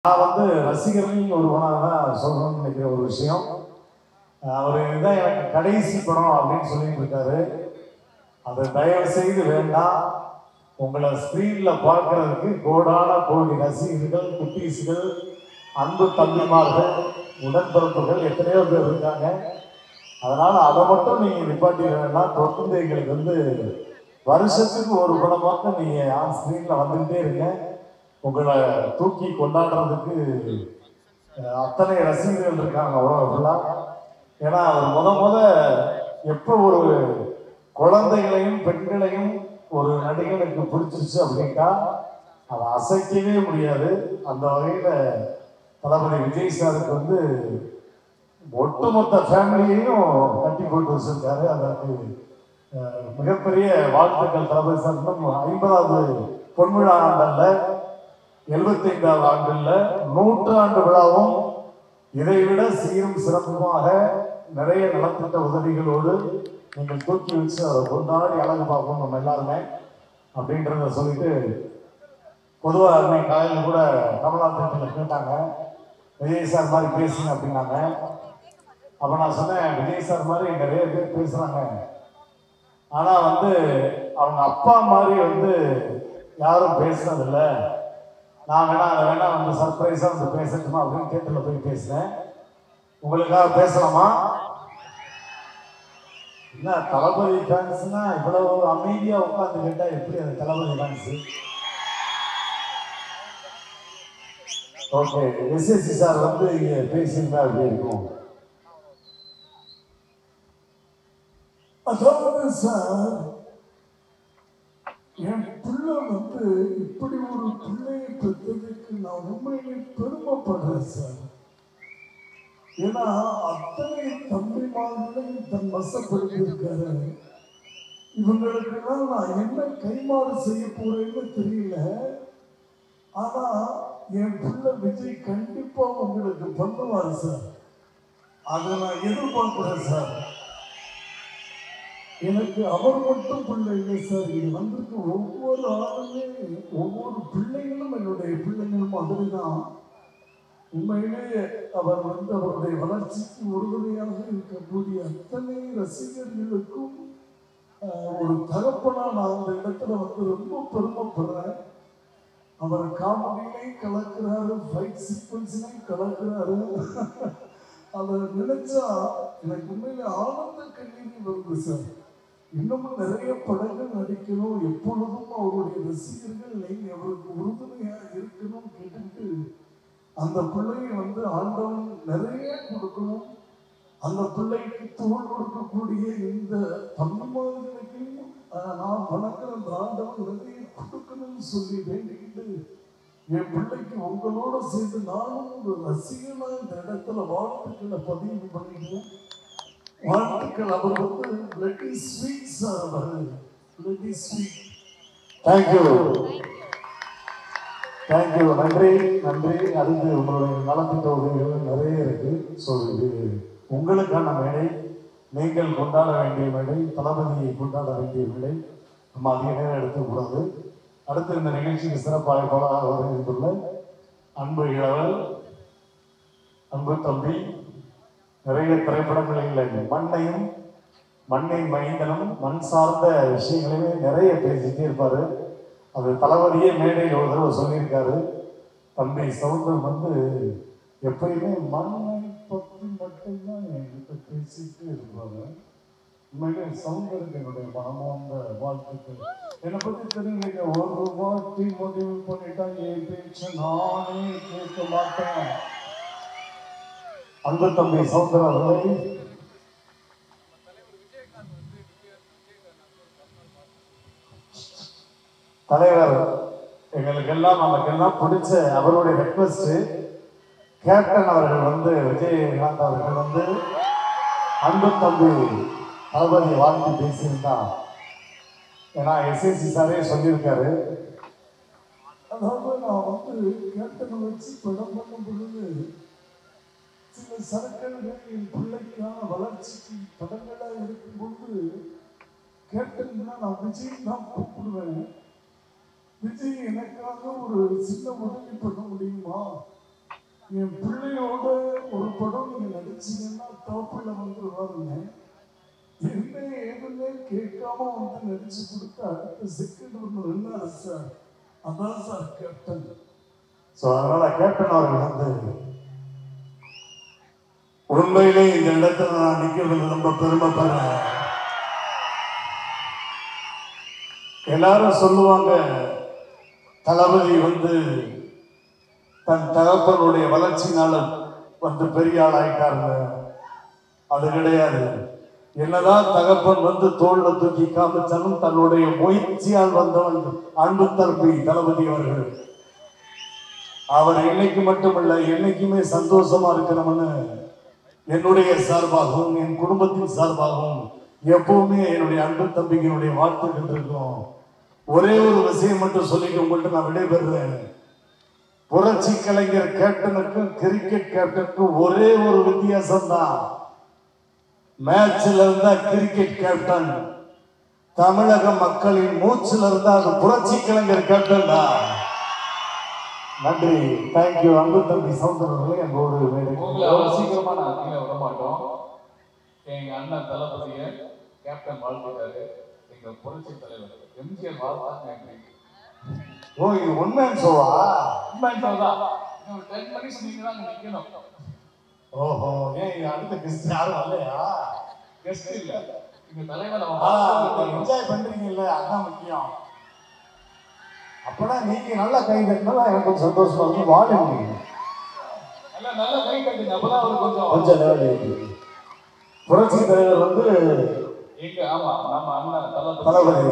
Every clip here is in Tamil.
நான் வந்து ரசிகர்களின் ஒருவனாக தான் சொல்லணும்னு நினைக்கிற ஒரு விஷயம். அவர் இதுதான் எனக்கு கடைசி படம் அப்படின்னு சொல்லிட்டு இருக்காரு. அதை தயவு செய்து வேண்டாம். உங்களை ஸ்கிரீன்ல பார்க்கறதுக்கு கோடான கோடி ரசிகர்கள், குட்டீஸ்கள், அன்பு தம்பிமார்கள், உடன்பிறப்புகள் எத்தனையோ பேர் இருக்காங்க. அதனால அதை மட்டும் நீங்க நிப்பாட்டினா தொடர்ந்து எங்களுக்கு வந்து வருஷத்துக்கு ஒரு படமாக நீங்க ஆன் ஸ்கிரீன்ல வந்துகிட்டே இருங்க. உங்களை தூக்கி கொண்டாடுறதுக்கு அத்தனை ரசிகர்கள் இருக்காங்க அவ்வளோ. ஏன்னா அவர் முத எப்போ ஒரு குழந்தைகளையும் பெண்களையும் ஒரு நடிகனுக்கு பிடிச்சிருச்சு அப்படின்னா அதை அசைக்கவே முடியாது. அந்த வகையில் தளபதி விஜய் சாருக்கு வந்து ஒட்டுமொத்த ஃபேமிலியையும் கட்டி போட்டு வச்சிருக்காரு. அதற்கு மிகப்பெரிய வாழ்த்துக்கள் தளபதி சார். 50வது பொன்விழா ஆண்டல்ல, 75வது ஆண்டுல, 100ஆண்டு விழாவும் இதைவிட சீரும் சிறப்புமாக நிறைய நலத்திட்ட உதவிகளோடு நீங்கள் தூக்கி வச்சு அதை கொண்டாடி அழகு பார்ப்போம் நம்ம எல்லாருமே அப்படின்றத சொல்லிட்டு, பொதுவாக அன்னைக்கு காலையில் கூட கமலாத்திரத்தில் கேட்டாங்க, விஜய் சார் மாதிரி பேசுங்க அப்படின்னாங்க. அப்போ நான் சொன்னேன், விஜய் சார் மாதிரி நிறைய பேர் பேசுகிறாங்க, ஆனால் வந்து அவங்க அப்பா மாதிரி வந்து யாரும் பேசுனதில்லை. நான் வேணா வந்து சர்ப்ரைஸாக வந்து பேசட்டுமா அப்படின்னு தேட்டரில் போய் பேசினேன். உங்களுக்காக பேசலாமா? என்ன தளபதி ஃபேன்ஸ்னா இவ்வளவு அமைதியாக உட்காந்து கேட்டால் எப்படி அந்த தளபதி ஃபேன்ஸு? ஓகே, எஸ்எஸ்சி சார் வந்து இங்கே பேசியிருந்தா அப்படி இருக்கும். அதாவது சார், என் பிள்ளை வந்து இப்படி ஒரு பிள்ளையை பெற்றதுக்கு நான் உண்மையிலே பெருமைப்படுறேன் சார். ஏன்னா அத்தனை தம்பிமார்களையும் தன் வசப்படுத்தியிருக்காரு. இவங்களுக்கெல்லாம் நான் என்ன கைமாறு செய்ய போறேன்னு தெரியல. ஆனா என் பிள்ளை விஜய் கண்டிப்பா உங்களுக்கு பண்ணுவாரு சார். அதை நான் எதிர்பார்க்கிறேன் சார். எனக்கு அவர் மட்டும் பிள்ளை இல்லை சார். இது வந்திருக்கு ஒவ்வொரு ஆளுமே, ஒவ்வொரு பிள்ளைகளும் என்னுடைய பிள்ளைகளும் மாதிரிதான். உண்மையிலே அவர் வந்து அவருடைய வளர்ச்சிக்கு உறுதுணையாக இருக்கக்கூடிய அத்தனை ரசிகர்களுக்கும் ஒரு தகப்பனா நான் அந்த இடத்துல வந்து ரொம்ப பெருமைப்படுறேன். அவர் காமெடியிலையும் கலக்கிறாரு, ஃபைட் சீக்வன்ஸ்லையும் கலக்கிறாரு. அதை நினைச்சா எனக்கு உண்மையிலே ஆனந்த கண்ணீர் வருது சார். இன்னமும் நிறைய படங்கள் நடிக்கணும், எப்பொழுதும் அவருடைய ரசிகர்கள் நீங்க அவருக்கு உறுதுணையாக இருக்கணும் கேட்டுட்டு அந்த பிள்ளையை வந்து ஆண்டவன் நிறைய கொடுக்கணும். அந்த பிள்ளைக்கு தோல் கொடுக்கக்கூடிய இந்த தம்பிமார்களுக்கு நான் வணக்கம், அந்த ஆண்டவன் நிறைய கொடுக்கணும்னு சொல்லி வேண்டிக்கிட்டு என் பிள்ளைக்கு உங்களோட சேர்ந்து நானும் ஒரு ரசிகனா இந்த இடத்துல வாழ்த்துக்களை பதிவு பண்ணிக்கிறேன். வாழ்த்துக்கள். அவர் வந்து பிளட்டி ஸ்வீட் சார். அவர் பிளட்டி ஸ்வீட். Thank you thank you. நன்றி நன்றி. அடுத்து உங்களுடைய நலத்திட்ட உதவிகள் நிறைய இருக்கு. ஸோ இது உங்களுக்கான மேடை, நீங்கள் கொண்டாட வேண்டிய மேடை, தளபதியை கொண்டாட வேண்டிய மேடை. நம்ம அதிக நேரம் எடுத்துக்கூடாது. அடுத்து இந்த நிகழ்ச்சிக்கு சிறப்பாக வருகின்றுள்ள அன்பு இளவல், அன்பு தம்பி, நிறைய திரைப்படங்களில் மண்ணையும் மண்ணின் மைந்தனும் மண் சார்ந்த விஷயங்களையுமே நிறைய பேசிட்டே இருப்பாரு. அது தளபதியே மேடையில் ஒரு தடவை சொல்லியிருக்காரு. தம்பி சவுந்தர் வந்து எப்பயுமே மண்ணை பற்றி மட்டும்தான் என்கிட்ட பேசிட்டு இருப்பாங்க. உண்மையிலே சவுந்தருக்கு என்னுடைய மனமார்ந்த வாழ்த்துக்கள். என்னை பற்றி தெரிஞ்சுக்க, ஒரு வாட்டி முடிவு பண்ணிட்டா என் பேச்ச நானே கேட்க மாட்டேன். அன்பு தம்பி சவுந்தர் அவர்களை தலைவர் எங்களுக்கெல்லாம் நமக்கெல்லாம் பிடிச்ச அவருடைய ரெக்வஸ்ட், கேப்டன் அவர்கள் வந்து விஜயகாந்த் அவர்கள் வந்து அன்பு தம்பி தளபதி வாழ்த்து பேசியிருந்தா. ஏன்னா எஸ்எஸ்சி சாரே சொல்லியிருக்காரு, அதாவது நான் வந்து கேப்டனை வச்சு படம் பண்ணும் பொழுது சில சரக்குகள் என் பிள்ளைக்கான வளர்ச்சிக்கு படங்களாக இருக்கும்போது கேப்டன் தான் நான் விஜய் தான் கூப்பிடுவேன். விஜய் எனக்காக ஒரு சின்ன உதவி பண்ண முடியுமா என் பிள்ளையோட ஒரு படம் நீங்க நடிச்சீங்கன்னா டாப்ல வந்து வருங்க. என்ன ஏதுன்னே கேட்காம வந்து நடிச்சு கொடுத்தா அடுத்த செகண்ட் ஒன்று ரெண்டாவது சார், அதான் சார் கேப்டன். ஸோ அதனால கேப்டன் அவர்கள் வந்து உண்மையிலே இந்த இடத்துல நான் நிற்கிறது ரொம்ப பெருமைப்படுறேன். எல்லாரும் சொல்லுவாங்க தளபதி வந்து தன் தகப்பனுடைய வளர்ச்சினால வந்து பெரிய ஆள் ஆயிட்டாரு. அது கிடையாது. என்னதான் தகப்பன் வந்து தோல்ல தூக்கி காமிச்சாலும் தன்னுடைய முயற்சியால் வந்தவன் அன்பு தம்பி தளபதி அவர்கள். அவர் என்னைக்கு மட்டுமல்ல என்னைக்குமே சந்தோஷமா இருக்கணும்னு என்னுடைய சார்பாகவும் என் குடும்பத்தின் சார்பாகவும் எப்பவுமே என்னுடைய அன்பு தம்பிகளுடைய வாழ்த்துக்கள் இருக்கும். ஒரே ஒரு விஷயம் மட்டும் சொல்லிட்டு உங்கள்கிட்ட நான் விடைபெறுறேன். புரட்சி கலைஞர் கேப்டனுக்கும் கிரிக்கெட் கேப்டனுக்கும் ஒரே ஒரு வித்தியாசம் தான். மேட்ச்ல இருந்தா கிரிக்கெட் கேப்டன், தமிழக மக்களின் மூச்சுல இருந்தா அது புரட்சி கலைஞர் கேப்டன் தான். நன்றி, தேங்க்யூ. அன்பு தம்பி சௌந்தரர்களே எங்களோடு உங்களை சீக்கிரமா நான் கீழே விட மாட்டோம். எங்க அண்ணன் தளபதியை கேப்டன் வாழ்த்துட்டாரு. எங்க புரட்சி தலைவர் எம்ஜிஆர் வாழ்த்தாங்க. ஓ, இது உண்மைன்னு சொல்வா? உண்மைன்னு சொல்றா. 10 மினிட்ஸ் நீங்க தான் நிக்கணும். ஓஹோ, ஏன் அடுத்த கெஸ்ட் யாரும் வரலையா? கெஸ்ட் இல்ல, எங்க தலைவர் என்ஜாய் பண்றீங்கல்ல, அதான் முக்கியம். அப்பதான் நீங்க நல்லா கை தட்டினா எனக்கு சந்தோஷமா இருக்கும். வாழுங்க நல்ல கை கட்டுங்க, அப்பதான் அவர் கொஞ்சம் லெவல் இருக்கு. புரட்சி தலைவர் வந்து எங்க ஆமா நம்ம அண்ணன் தளபதி.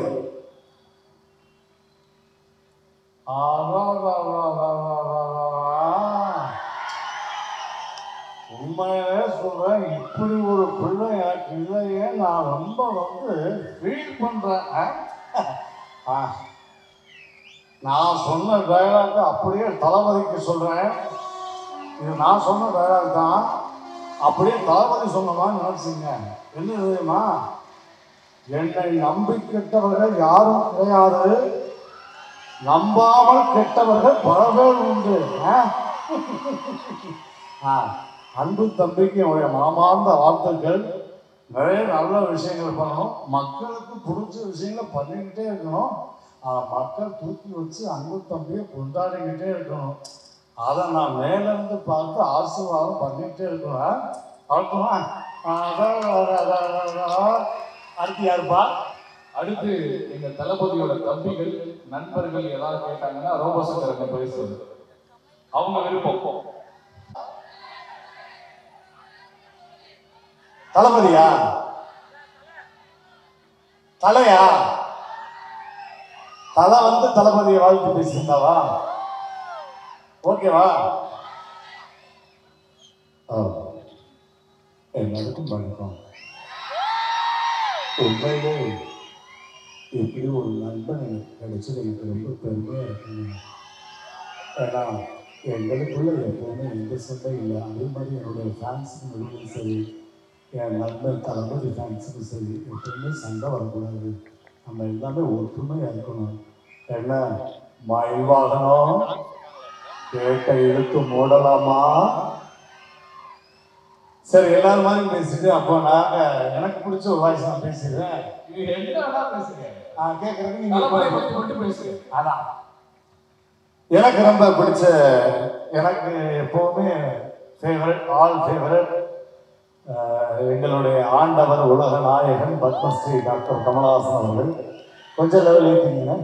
உண்மையிலே சொல்றேன், இப்படி ஒரு பிள்ளை எனக்கு இல்லையே. நான் ரொம்ப வந்து ஃபீல் பண்றேன். நான் சொன்ன டயலாக் அப்படியே தளபதிக்கு சொல்றேன். இது நான் சொன்ன டயலாக் தான், அப்படியே தளபதி சொன்னமான்னு நினைச்சுங்க. என்ன தெரியுமா, என்னை நம்பி கெட்டவர்கள் யாரும் கிடையாது, நம்பாமல் கெட்டவர்கள் பல பேர் உண்டு. அன்பு தம்பிக்கு என்னுடைய மனமார்ந்த வாழ்த்துக்கள். நிறைய நல்ல விஷயங்கள் பண்ணணும், மக்களுக்கு பிடிச்ச விஷயங்களை பண்ணிக்கிட்டே இருக்கணும். மக்கள் தூக்கி வச்சு அன்பு தம்பியை கொண்டாடிக்கிட்டே இருக்கணும். அதை நான் மேலேருந்து பார்த்து ஆசீர்வாதம் பண்ணிக்கிட்டே இருக்கணும். அடுத்து யாருப்பா? அடுத்து எங்க தளபதியோட தம்பிகள் நண்பர்கள் ஏதாவது கேட்டாங்கன்னா ரோபோசங்கரன் பரிசு அவங்க விருப்பம். தளபதியா தலையா? தலை வந்து தளபதியை வாழ்த்து பேசியிருந்தாவா? ஓகேவா? எல்லாருக்கும் வணக்கம். உண்மையிலே இப்படி ஒரு நண்பன் எனக்கு கிடைச்சது எனக்கு ரொம்ப பெருமையாக இருக்குங்க. ஏன்னா எங்களுக்குள்ள எப்போவுமே எந்த சண்டை இல்லை. அதே மாதிரி என்னுடைய ஃபேன்ஸுக்கும் சரி, என் நண்பன் தளபதி ஃபேன்ஸுக்கும் சரி, எப்பவுமே சண்டை வரக்கூடாது. நம்ம எல்லாமே ஒற்றுமையாக இருக்கணும். என்ன மயில் வாகனம் கேட்ட இழுத்து மூடலாமா? சரி, எல்லாரும் மாதிரி பேசிட்டு அப்போ நாங்க எனக்கு பிடிச்ச ஒரு வாய்ஸ் நான் பேசிடுறேன். கேட்கறதுக்கு நீங்க பேசுங்க. அதான் எனக்கு ரொம்ப பிடிச்ச, எனக்கு எப்பவுமே ஃபேவரட், ஆல் ஃபேவரட், எங்களுடைய ஆண்டவர் உலக நாயகன் பத்மஸ்ரீ டாக்டர் கமலஹாசன் அவர்கள். கொஞ்சம் லெவல் ஏற்றிங்க.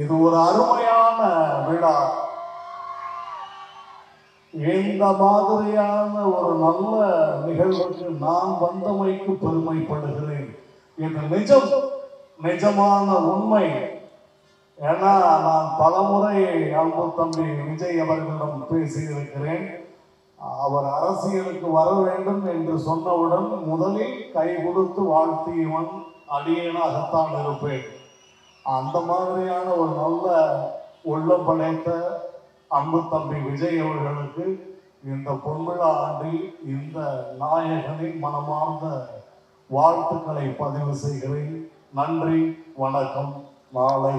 இது ஒரு அருமையான விழா. இந்த மாதிரியான ஒரு நல்ல நிகழ்வுக்கு நான் வந்தமைக்கு பெருமைப்படுகிறேன். இது நிஜமான உண்மை. ஏன்னா நான் பலமுறை அன்பு தம்பி விஜய் அவர்களிடம் பேசியிருக்கிறேன். அவர் அரசியலுக்கு வர வேண்டும் என்று சொன்னவுடன் முதலில் கை கொடுத்து வாழ்த்தியவன் அடியேனாகத்தான் இருப்பேன். அந்த மாதிரியான ஒரு நல்ல உள்ளம் படைத்த அன்பு தம்பி விஜய் அவர்களுக்கு இந்த பொன்விழா ஆண்டில் இந்த நாயகனின் மனமார்ந்த வாழ்த்துக்களை பதிவு செய்கிறேன். நன்றி, வணக்கம். நாளை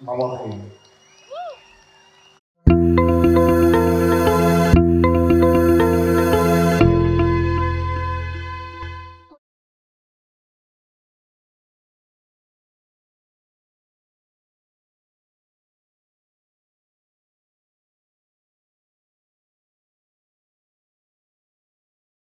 நமது